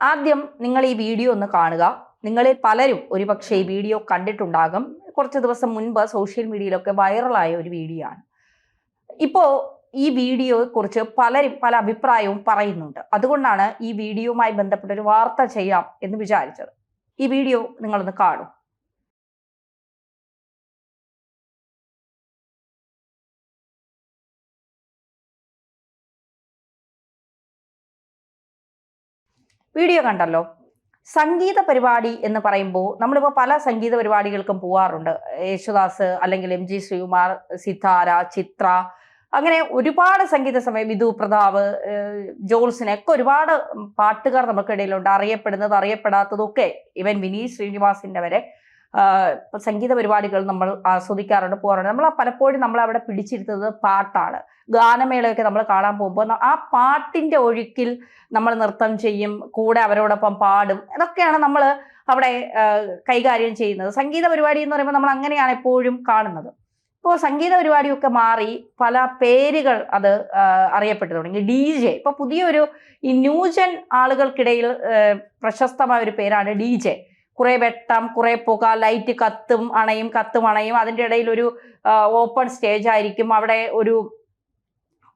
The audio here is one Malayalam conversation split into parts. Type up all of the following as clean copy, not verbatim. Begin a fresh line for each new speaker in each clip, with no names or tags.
ആദ്യം നിങ്ങൾ ഈ വീഡിയോ ഒന്ന് കാണുക. നിങ്ങളിൽ പലരും ഒരുപക്ഷെ ഈ വീഡിയോ കണ്ടിട്ടുണ്ടാകും. കുറച്ച് ദിവസം മുൻപ് സോഷ്യൽ മീഡിയയിലൊക്കെ വൈറലായ ഒരു വീഡിയോ ആണ്. ഇപ്പോൾ ഈ വീഡിയോയെ കുറിച്ച് പലരും പല അഭിപ്രായവും പറയുന്നുണ്ട്. അതുകൊണ്ടാണ് ഈ വീഡിയോയുമായി ബന്ധപ്പെട്ട ഒരു വാർത്ത ചെയ്യാം എന്ന് വിചാരിച്ചത്. ഈ വീഡിയോ നിങ്ങളൊന്ന് കാണൂ. വീഡിയോ കണ്ടല്ലോ. സംഗീത പരിപാടി എന്ന് പറയുമ്പോൾ നമ്മളിപ്പോൾ പല സംഗീത പരിപാടികൾക്കും പോവാറുണ്ട്. യേശുദാസ് അല്ലെങ്കിൽ MG ശ്രീകുമാർ, സിതാര, ചിത്ര, അങ്ങനെ ഒരുപാട് സംഗീത സമയം വിധു പ്രതാപ്, ജോൾസിനൊക്കെ ഒരുപാട് പാട്ടുകാർ നമുക്കിടയിലുണ്ട്. അറിയപ്പെടുന്നത് അറിയപ്പെടാത്തതും ഒക്കെ, ഇവൻ വിനീത് ശ്രീനിവാസിന്റെ വരെ സംഗീത പരിപാടികൾ നമ്മൾ ആസ്വദിക്കാറുണ്ട്, പോകാറുണ്ട്. നമ്മൾ പലപ്പോഴും നമ്മൾ അവിടെ പിടിച്ചിരുത്തുന്നത് പാട്ടാണ്. ഗാനമേളയൊക്കെ നമ്മൾ കാണാൻ പോകുമ്പോൾ ആ പാട്ടിന്റെ ഒഴുക്കിൽ നമ്മൾ നൃത്തം ചെയ്യും, കൂടെ അവരോടൊപ്പം പാടും. ഇതൊക്കെയാണ് നമ്മൾ അവിടെ കൈകാര്യം ചെയ്യുന്നത്. സംഗീത പരിപാടി എന്ന് പറയുമ്പോൾ നമ്മൾ അങ്ങനെയാണ് എപ്പോഴും കാണുന്നത്. ഇപ്പോൾ സംഗീത പരിപാടിയൊക്കെ മാറി പല പേരുകൾ അത് അറിയപ്പെട്ടു തുടങ്ങി. DJ, ഇപ്പൊ പുതിയൊരു ഈ ന്യൂജൻ ആളുകൾക്കിടയിൽ പ്രശസ്തമായ ഒരു പേരാണ് DJ. കുറെ വെട്ടം, കുറെ പുക, ലൈറ്റ് കത്തും അണയും കത്തും അണയും. അതിൻ്റെ ഇടയിൽ ഒരു ഓപ്പൺ സ്റ്റേജ് ആയിരിക്കും. അവിടെ ഒരു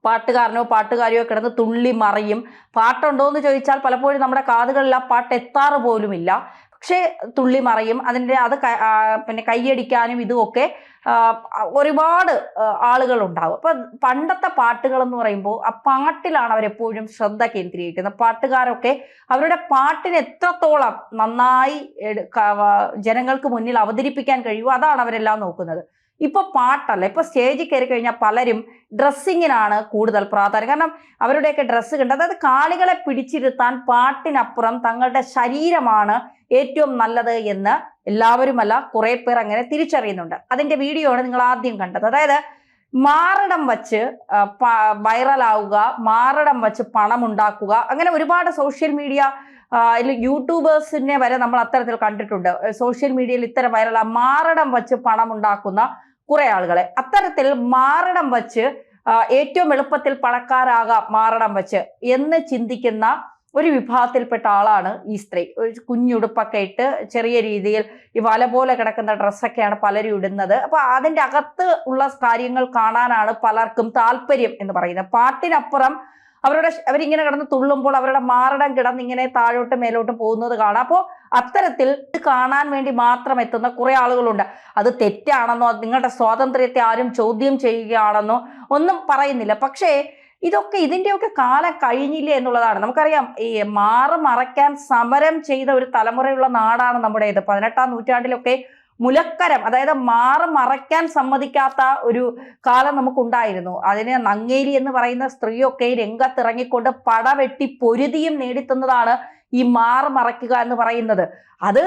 പാട്ടുകാരനോ പാട്ടുകാരിയോ കിടന്ന് തുള്ളി മറിയും. പാട്ടുണ്ടോ എന്ന് ചോദിച്ചാൽ പലപ്പോഴും നമ്മുടെ കാതുകളിൽ ആ പാട്ട് എത്താറ് പോലുമില്ല. പക്ഷേ തുള്ളി മറിയും. അത് പിന്നെ കൈയടിക്കാനും ഇതുമൊക്കെ ഒരുപാട് ആളുകൾ ഉണ്ടാവും. അപ്പൊ പണ്ടത്തെ പാട്ടുകൾ എന്ന് പറയുമ്പോൾ ആ പാട്ടിലാണ് അവരെപ്പോഴും ശ്രദ്ധ കേന്ദ്രീകരിക്കുന്നത്. പാട്ടുകാരൊക്കെ അവരുടെ പാട്ടിന് എത്രത്തോളം നന്നായി ജനങ്ങൾക്ക് മുന്നിൽ അവതരിപ്പിക്കാൻ കഴിയുമോ അതാണ് അവരെല്ലാം നോക്കുന്നത്. ഇപ്പൊ പാട്ടല്ല, ഇപ്പൊ സ്റ്റേജിൽ കയറി കഴിഞ്ഞാൽ പലരും ഡ്രസ്സിങ്ങിനാണ് കൂടുതൽ പ്രാധാന്യം. കാരണം അവരുടെയൊക്കെ ഡ്രസ്സ് കണ്ട്, അതായത് കാണികളെ പിടിച്ചിരുത്താൻ പാട്ടിനപ്പുറം തങ്ങളുടെ ശരീരമാണ് ഏറ്റവും നല്ലത് എന്ന് എല്ലാവരുമല്ല, കുറെ പേർ അങ്ങനെ തിരിച്ചറിയുന്നുണ്ട്. അതിന്റെ വീഡിയോ ആണ് നിങ്ങൾ ആദ്യം കണ്ടത്. അതായത് മാറിടം വച്ച് വൈറലാവുക, മാറിടം വച്ച് പണം ഉണ്ടാക്കുക, അങ്ങനെ ഒരുപാട് സോഷ്യൽ മീഡിയ യൂട്യൂബേഴ്സിനെ വരെ നമ്മൾ അത്തരത്തിൽ കണ്ടിട്ടുണ്ട്. സോഷ്യൽ മീഡിയയിൽ ഇത്തരം വൈറൽ മാറിടം വച്ച് പണം ഉണ്ടാക്കുന്ന കുറെ ആളുകളെ. അത്തരത്തിൽ മാറിടം വച്ച് ഏറ്റവും എളുപ്പത്തിൽ പണക്കാരാകാം മാറിടം വച്ച് എന്ന് ചിന്തിക്കുന്ന ഒരു വിഭാഗത്തിൽപ്പെട്ട ആളാണ് ഈ സ്ത്രീ. ഒരു കുഞ്ഞുടുപ്പൊക്കെ ഇട്ട് ചെറിയ രീതിയിൽ ഈ വല പോലെ കിടക്കുന്ന ഡ്രസ്സൊക്കെയാണ് പലരും ഇടുന്നത്. അപ്പൊ അതിൻ്റെ അകത്ത് ഉള്ള കാര്യങ്ങൾ കാണാനാണ് പലർക്കും താല്പര്യം എന്ന് പറയുന്നത്. പാട്ടിനപ്പുറം അവരിങ്ങനെ കിടന്ന് തുള്ളുമ്പോൾ അവരുടെ മാറിടം കിടന്ന് ഇങ്ങനെ താഴോട്ടും മേലോട്ടും പോകുന്നത് കാണാം. അപ്പോൾ അത്തരത്തിൽ ഇത് കാണാൻ വേണ്ടി മാത്രം എത്തുന്ന കുറെ ആളുകളുണ്ട്. അത് തെറ്റാണെന്നോ നിങ്ങളുടെ സ്വാതന്ത്ര്യത്തെ ആരും ചോദ്യം ചെയ്യുകയാണെന്നോ ഒന്നും പറയുന്നില്ല. പക്ഷേ ഇതിന്റെയൊക്കെ കാലം കഴിഞ്ഞില്ലേ എന്നുള്ളതാണ്. നമുക്കറിയാം, ഈ മറയ്ക്കാൻ സമരം ചെയ്ത ഒരു തലമുറയുള്ള നാടാണ് നമ്മുടേത്. 18-ാം നൂറ്റാണ്ടിലൊക്കെ മുലക്കരം, അതായത് മറയ്ക്കാൻ സമ്മതിക്കാത്ത ഒരു കാലം നമുക്കുണ്ടായിരുന്നു. അതിന് നങ്ങേലി എന്ന് പറയുന്ന സ്ത്രീയൊക്കെ രംഗത്തിറങ്ങിക്കൊണ്ട് പടവെട്ടി പൊരുതിയും നേടിത്തന്നതാണ് ഈ മറയ്ക്കുക എന്ന് പറയുന്നത്. അത്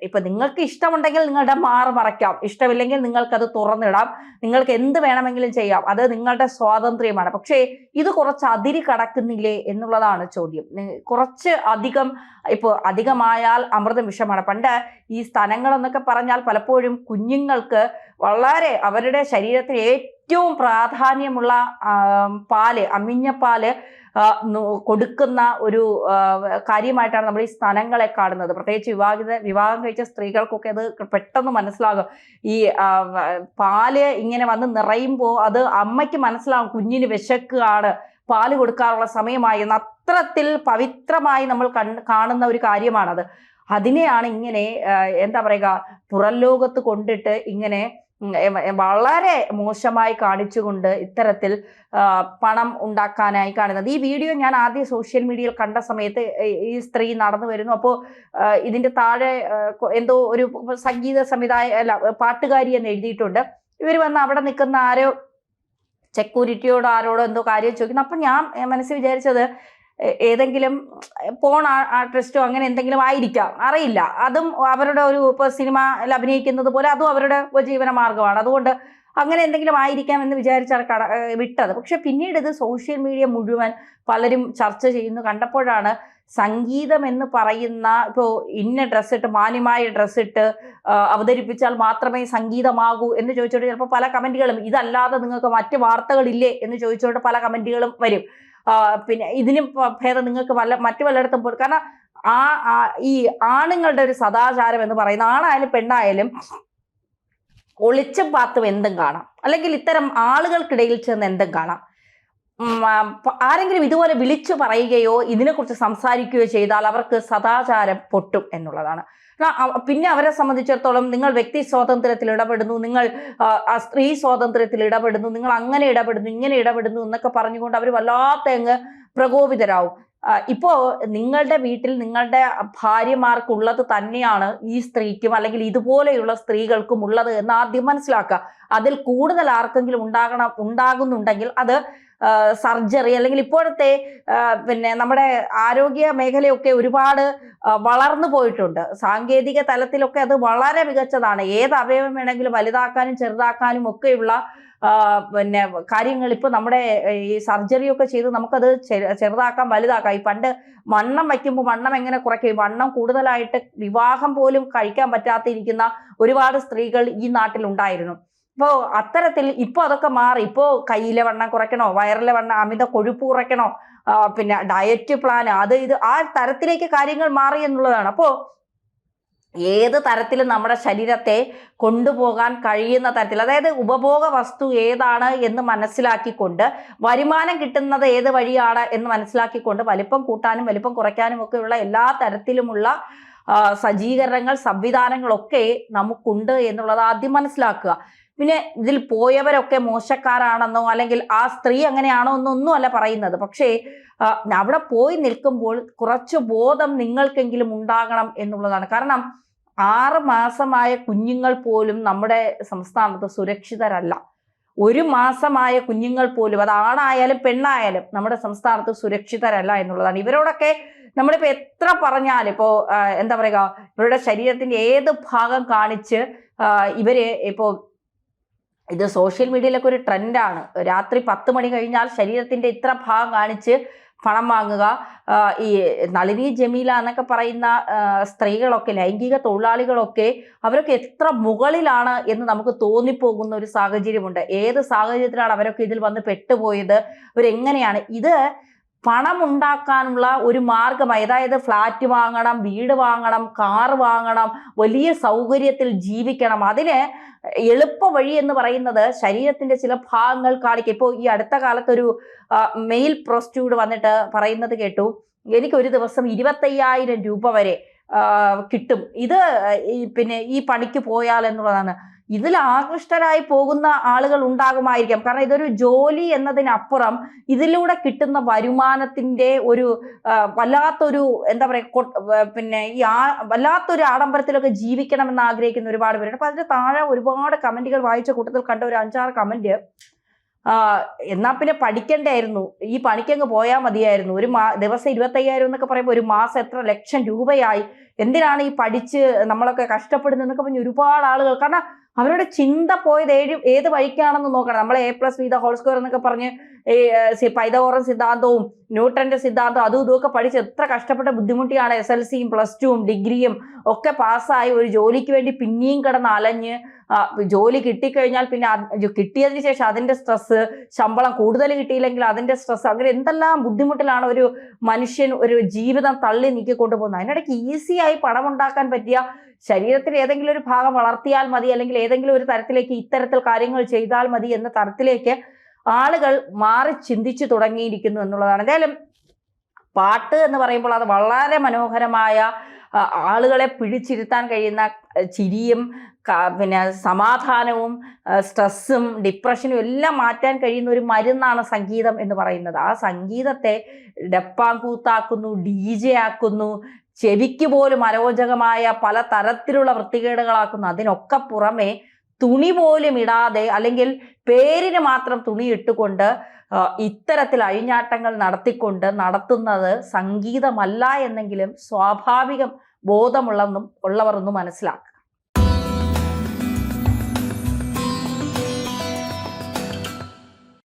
ഇപ്പൊ നിങ്ങൾക്ക് ഇഷ്ടമുണ്ടെങ്കിൽ നിങ്ങളുടെ മറയ്ക്കാം, ഇഷ്ടമില്ലെങ്കിൽ നിങ്ങൾക്കത് തുറന്നിടാം, നിങ്ങൾക്ക് എന്ത് വേണമെങ്കിലും ചെയ്യാം, അത് നിങ്ങളുടെ സ്വാതന്ത്ര്യമാണ്. പക്ഷേ ഇത് കുറച്ച് അതിര് കടക്കുന്നില്ലേ എന്നുള്ളതാണ് ചോദ്യം. കുറച്ച് അധികം, ഇപ്പോൾ അധികമായാൽ അമൃതം വിഷമാണ്. പണ്ട് ഈ സ്തനങ്ങൾ എന്നൊക്കെ പറഞ്ഞാൽ പലപ്പോഴും കുഞ്ഞുങ്ങൾക്ക് വളരെ അവരുടെ ശരീരത്തിൽ ഏറ്റവും പ്രാധാന്യമുള്ള പാല്, അമ്മിഞ്ഞ പാല് കൊടുക്കുന്ന ഒരു കാര്യമായിട്ടാണ് നമ്മൾ ഈ സ്തനങ്ങളെ കാണുന്നത്. പ്രത്യേകിച്ച് വിവാഹം കഴിച്ച സ്ത്രീകൾക്കൊക്കെ അത് പെട്ടെന്ന് മനസ്സിലാകും. ഈ പാല് ഇങ്ങനെ വന്ന് നിറയുമ്പോൾ അത് അമ്മയ്ക്ക് മനസ്സിലാകും കുഞ്ഞിന് വിശക്കുകയാണ്, പാല് കൊടുക്കാറുള്ള സമയമായി എന്ന്. അത്രത്തിൽ പവിത്രമായി നമ്മൾ കാണുന്ന ഒരു കാര്യമാണത്. അതിനെയാണ് ഇങ്ങനെ എന്താ പറയുക, പുറം ലോകത്ത് കൊണ്ടിട്ട് ഇങ്ങനെ വളരെ മോശമായി കാണിച്ചുകൊണ്ട് ഇത്തരത്തിൽ പണം ഉണ്ടാക്കാനായി കാണുന്നത്. ഈ വീഡിയോ ഞാൻ ആദ്യം സോഷ്യൽ മീഡിയയിൽ കണ്ട സമയത്ത് ഈ സ്ത്രീ നടന്നു വരുന്നു. അപ്പോൾ ഇതിന്റെ താഴെ എന്തോ ഒരു സംഗീത പാട്ടുകാരി എന്ന് എഴുതിയിട്ടുണ്ട്. ഇവർ വന്ന് അവിടെ നിൽക്കുന്ന ആരോ സെക്യൂരിറ്റിയോടോ ആരോടോ എന്തോ കാര്യം ചോദിക്കുന്നു. അപ്പം ഞാൻ മനസ്സിൽ വിചാരിച്ചത് ഏതെങ്കിലും പോൺ ആർട്ടിസ്റ്റോ അങ്ങനെ എന്തെങ്കിലും ആയിരിക്കാം, അറിയില്ല. അതും അവരുടെ ഒരു ഇപ്പോൾ സിനിമയിൽ അഭിനയിക്കുന്നത് പോലെ അതും അവരുടെ ഉപജീവന മാർഗമാണ്. അതുകൊണ്ട് അങ്ങനെ എന്തെങ്കിലും ആയിരിക്കാം എന്ന് വിചാരിച്ചാണ് വിട്ടത്. പക്ഷെ പിന്നീട് ഇത് സോഷ്യൽ മീഡിയ മുഴുവൻ പലരും ചർച്ച ചെയ്യുന്നു കണ്ടപ്പോഴാണ് സംഗീതം എന്ന് പറയുന്ന, ഇപ്പോൾ ഇന്ന ഡ്രസ്സിട്ട് മാന്യമായ ഡ്രസ്സിട്ട് അവതരിപ്പിച്ചാൽ മാത്രമേ സംഗീതമാകൂ എന്ന് ചോദിച്ചോണ്ട് ചിലപ്പോൾ പല കമന്റുകളും, ഇതല്ലാതെ നിങ്ങൾക്ക് മറ്റ് വാർത്തകളില്ലേ എന്ന് ചോദിച്ചുകൊണ്ട് പല കമന്റുകളും വരും. പിന്നെ ഇതിനും ഭേദം നിങ്ങൾക്ക് മറ്റു വല്ലയിടത്തും പോയി. കാരണം ഈ ആണുങ്ങളുടെ ഒരു സദാചാരം എന്ന് പറയുന്ന, ആണായാലും പെണ്ണായാലും ഒളിച്ചും പാത്തും എന്തും കാണാം, അല്ലെങ്കിൽ ഇത്തരം ആളുകൾക്കിടയിൽ ചെന്ന് എന്തും കാണാം. ആരെങ്കിലും ഇതുപോലെ വിളിച്ചു പറയുകയോ ഇതിനെക്കുറിച്ച് സംസാരിക്കുകയോ ചെയ്താൽ അവർക്ക് സദാചാരം പൊട്ടും എന്നുള്ളതാണ്. പിന്നെ അവരെ സംബന്ധിച്ചിടത്തോളം നിങ്ങൾ വ്യക്തി സ്വാതന്ത്ര്യത്തിൽ ഇടപെടുന്നു, നിങ്ങൾ സ്ത്രീ സ്വാതന്ത്ര്യത്തിൽ ഇടപെടുന്നു, നിങ്ങൾ അങ്ങനെ ഇടപെടുന്നു ഇങ്ങനെ ഇടപെടുന്നു എന്നൊക്കെ പറഞ്ഞുകൊണ്ട് അവർ വല്ലാത്ത അങ്ങ് പ്രകോപിതരാവും. ഇപ്പോ നിങ്ങളുടെ വീട്ടിൽ നിങ്ങളുടെ ഭാര്യമാർക്കുള്ളത് തന്നെയാണ് ഈ സ്ത്രീക്കും അല്ലെങ്കിൽ ഇതുപോലെയുള്ള സ്ത്രീകൾക്കും ഉള്ളത് എന്ന് ആദ്യം മനസ്സിലാക്കുക. അതിൽ കൂടുതൽ ആർക്കെങ്കിലും ഉണ്ടാകുന്നുണ്ടെങ്കിൽ അത് സർജറി, അല്ലെങ്കിൽ ഇപ്പോഴത്തെ നമ്മുടെ ആരോഗ്യ മേഖലയൊക്കെ ഒരുപാട് വളർന്നു പോയിട്ടുണ്ട്. സാങ്കേതിക തലത്തിലൊക്കെ അത് വളരെ മികച്ചതാണ്. ഏത് അവയവം വേണമെങ്കിലും വലുതാക്കാനും ചെറുതാക്കാനും ഒക്കെയുള്ള കാര്യങ്ങൾ ഇപ്പൊ നമ്മുടെ ഈ സർജറി ഒക്കെ ചെയ്ത് നമുക്കത് ചെറുതാക്കാം വലുതാക്കാം. ഈ പണ്ട് വണ്ണം വയ്ക്കുമ്പോൾ വണ്ണം എങ്ങനെ കുറയ്ക്കും, വണ്ണം കൂടുതലായിട്ട് വിവാഹം പോലും കഴിക്കാൻ പറ്റാത്തിരിക്കുന്ന ഒരുപാട് സ്ത്രീകൾ ഈ നാട്ടിലുണ്ടായിരുന്നു. ഇപ്പോൾ അത്തരത്തിൽ ഇപ്പോൾ അതൊക്കെ മാറി. ഇപ്പോൾ കയ്യിലെ വണ്ണം കുറയ്ക്കണോ, വയറിലെ വണ്ണം, അമിത കൊഴുപ്പ് കുറയ്ക്കണോ, ഡയറ്റ് പ്ലാൻ, അത് ഇത്, ആ തരത്തിലേക്ക് കാര്യങ്ങൾ മാറി എന്നുള്ളതാണ്. അപ്പോൾ ഏത് തരത്തിലും നമ്മുടെ ശരീരത്തെ കൊണ്ടുപോകാൻ കഴിയുന്ന തരത്തിൽ, അതായത് ഉപഭോഗ വസ്തു ഏതാണ് എന്ന് മനസ്സിലാക്കിക്കൊണ്ട്, വരുമാനം കിട്ടുന്നത് ഏത് വഴിയാണ് എന്ന് മനസ്സിലാക്കിക്കൊണ്ട് വലിപ്പം കൂട്ടാനും വലിപ്പം കുറയ്ക്കാനും ഒക്കെയുള്ള എല്ലാ തരത്തിലുമുള്ള സജ്ജീകരണങ്ങൾ, സംവിധാനങ്ങളൊക്കെ നമുക്കുണ്ട് എന്നുള്ളത് ആദ്യം മനസ്സിലാക്കുക. പിന്നെ ഇതിൽ പോയവരൊക്കെ മോശക്കാരാണെന്നോ അല്ലെങ്കിൽ ആ സ്ത്രീ അങ്ങനെയാണോ എന്നൊന്നും അല്ല പറയുന്നത്. പക്ഷേ അവിടെ പോയി നിൽക്കുമ്പോൾ കുറച്ച് ബോധം നിങ്ങൾക്കെങ്കിലും ഉണ്ടാകണം എന്നുള്ളതാണ്. കാരണം 6 മാസമായ കുഞ്ഞുങ്ങൾ പോലും നമ്മുടെ സംസ്ഥാനത്ത് സുരക്ഷിതരല്ല. 1 മാസമായ കുഞ്ഞുങ്ങൾ പോലും, അത് ആണായാലും പെണ്ണായാലും നമ്മുടെ സംസ്ഥാനത്ത് സുരക്ഷിതരല്ല എന്നുള്ളതാണ്. ഇവരോടൊക്കെ നമ്മളിപ്പോ എത്ര പറഞ്ഞാലും, ഇപ്പോ എന്താ പറയുക, ഇവരുടെ ശരീരത്തിന്റെ ഏത് ഭാഗം കാണിച്ച് ഇവര് ഇപ്പോ, ഇത് സോഷ്യൽ മീഡിയയിലൊക്കെ ഒരു ട്രെൻഡാണ്, രാത്രി 10 മണി കഴിഞ്ഞാൽ ശരീരത്തിന്റെ ഇത്ര ഭാഗം കാണിച്ച് പണം വാങ്ങുക. ഈ നളിനി ജമീല എന്നൊക്കെ പറയുന്ന സ്ത്രീകളൊക്കെ, ലൈംഗിക തൊഴിലാളികളൊക്കെ, അവരൊക്കെ എത്ര മുകളിലാണ് എന്ന് നമുക്ക് തോന്നിപ്പോകുന്ന ഒരു സാഹചര്യമുണ്ട്. ഏത് സാഹചര്യത്തിലാണ് അവരൊക്കെ ഇതിൽ വന്ന് പെട്ടുപോയത്, അവരെങ്ങനെയാണ് ഇത് പണം ഉണ്ടാക്കാനുള്ള ഒരു മാർഗമായി. അതായത് ഫ്ലാറ്റ് വാങ്ങണം, വീട് വാങ്ങണം, കാർ വാങ്ങണം, വലിയ സൗകര്യത്തിൽ ജീവിക്കണം. അതിന് എളുപ്പ വഴി എന്ന് പറയുന്നത് ശരീരത്തിന്റെ ചില ഭാഗങ്ങൾ കാണിക്കുക. ഇപ്പോൾ ഈ അടുത്ത കാലത്തൊരു മെയിൽ പ്രോസ്റ്റിറ്റ്യൂട്ട് വന്നിട്ട് പറയുന്നത് കേട്ടു, എനിക്ക് ഒരു ദിവസം 25,000 രൂപ വരെ കിട്ടും ഇത് ഈ പണിക്ക് പോയാൽ എന്നുള്ളതാണ്. ഇതിൽ ആകൃഷ്ടരായി പോകുന്ന ആളുകൾ ഉണ്ടാകുമായിരിക്കാം. കാരണം ഇതൊരു ജോലി എന്നതിനപ്പുറം ഇതിലൂടെ കിട്ടുന്ന വരുമാനത്തിന്റെ ഒരു വല്ലാത്തൊരു എന്താ പറയുക, ഈ വല്ലാത്തൊരു ആഡംബരത്തിലൊക്കെ ജീവിക്കണമെന്ന് ആഗ്രഹിക്കുന്ന ഒരുപാട് പേരുണ്ട്. അപ്പൊ അതിന്റെ താഴെ ഒരുപാട് കമന്റുകൾ വായിച്ച കൂട്ടത്തിൽ കണ്ട ഒരു 5-6 കമന്റ്, എന്നാ പിന്നെ പഠിക്കണ്ടായിരുന്നു, ഈ പണിക്കങ്ങ് പോയാൽ മതിയായിരുന്നു, ഒരു ദിവസം 25,000 എന്നൊക്കെ പറയുമ്പോൾ ഒരു മാസം എത്ര ലക്ഷം രൂപയായി, എന്തിനാണ് ഈ പഠിച്ച് നമ്മളൊക്കെ കഷ്ടപ്പെടുന്നത് എന്നൊക്കെ പറഞ്ഞ് ഒരുപാട് ആളുകൾ. കാരണം അവരുടെ ചിന്ത പോയത് ഏത് വഴിക്കാണെന്ന് നോക്കണം. നമ്മൾ A+B² എന്നൊക്കെ പറഞ്ഞ് പൈതഗോറസ് സിദ്ധാന്തവും ന്യൂട്ടന്റെ സിദ്ധാന്തവും അതും ഇതുമൊക്കെ പഠിച്ച് എത്ര കഷ്ടപ്പെട്ട് ബുദ്ധിമുട്ടിയാണ് SLCയും +2ഉം ഡിഗ്രിയും ഒക്കെ പാസ്സായി ഒരു ജോലിക്ക് വേണ്ടി പിന്നെയും കിടന്ന് അലഞ്ഞ്, ജോലി കിട്ടിക്കഴിഞ്ഞാൽ പിന്നെ കിട്ടിയതിന് ശേഷം അതിന്റെ സ്ട്രെസ്, ശമ്പളം കൂടുതൽ കിട്ടിയില്ലെങ്കിൽ അതിന്റെ സ്ട്രെസ്, അങ്ങനെ എന്തെല്ലാം ബുദ്ധിമുട്ടിലാണ് ഒരു മനുഷ്യൻ ഒരു ജീവിതം തള്ളി നീക്കിക്കൊണ്ടു പോകുന്നത്. അതിനിടയ്ക്ക് ഈസിയായി പണം ഉണ്ടാക്കാൻ പറ്റിയ, ശരീരത്തിൽ ഏതെങ്കിലും ഒരു ഭാഗം വളർത്തിയാൽ മതി, അല്ലെങ്കിൽ ഏതെങ്കിലും ഒരു തരത്തിലേക്ക് ഇത്തരത്തിൽ കാര്യങ്ങൾ ചെയ്താൽ മതി എന്ന തരത്തിലേക്ക് ആളുകൾ മാറി ചിന്തിച്ചു തുടങ്ങിയിരിക്കുന്നു എന്നുള്ളതാണ്. എന്തായാലും പാട്ട് എന്ന് പറയുമ്പോൾ അത് വളരെ മനോഹരമായ, ആളുകളെ പിടിച്ചിരുത്താൻ കഴിയുന്ന, ചിരിയും സമാധാനവും സ്ട്രെസ്സും ഡിപ്രഷനും എല്ലാം മാറ്റാൻ കഴിയുന്ന ഒരു മരുന്നാണ് സംഗീതം എന്ന് പറയുന്നത്. ആ സംഗീതത്തെ ഡപ്പാങ്കൂത്താക്കുന്നു, DJ ആക്കുന്നു, ചെവിക്ക് പോലും അരോചകമായ പല തരത്തിലുള്ള വൃത്തികേടുകളാക്കുന്നു. അതിനൊക്കെ പുറമെ തുണി പോലും ഇടാതെ, അല്ലെങ്കിൽ പേരിന് മാത്രം തുണി ഇട്ടുകൊണ്ട് ഇത്തരത്തിൽ അഴിഞ്ഞാട്ടങ്ങൾ നടത്തുന്നത് സംഗീതമല്ല എന്നെങ്കിലും സ്വാഭാവികം ബോധമുള്ളവർ ഒന്ന് മനസ്സിലാക്കുക.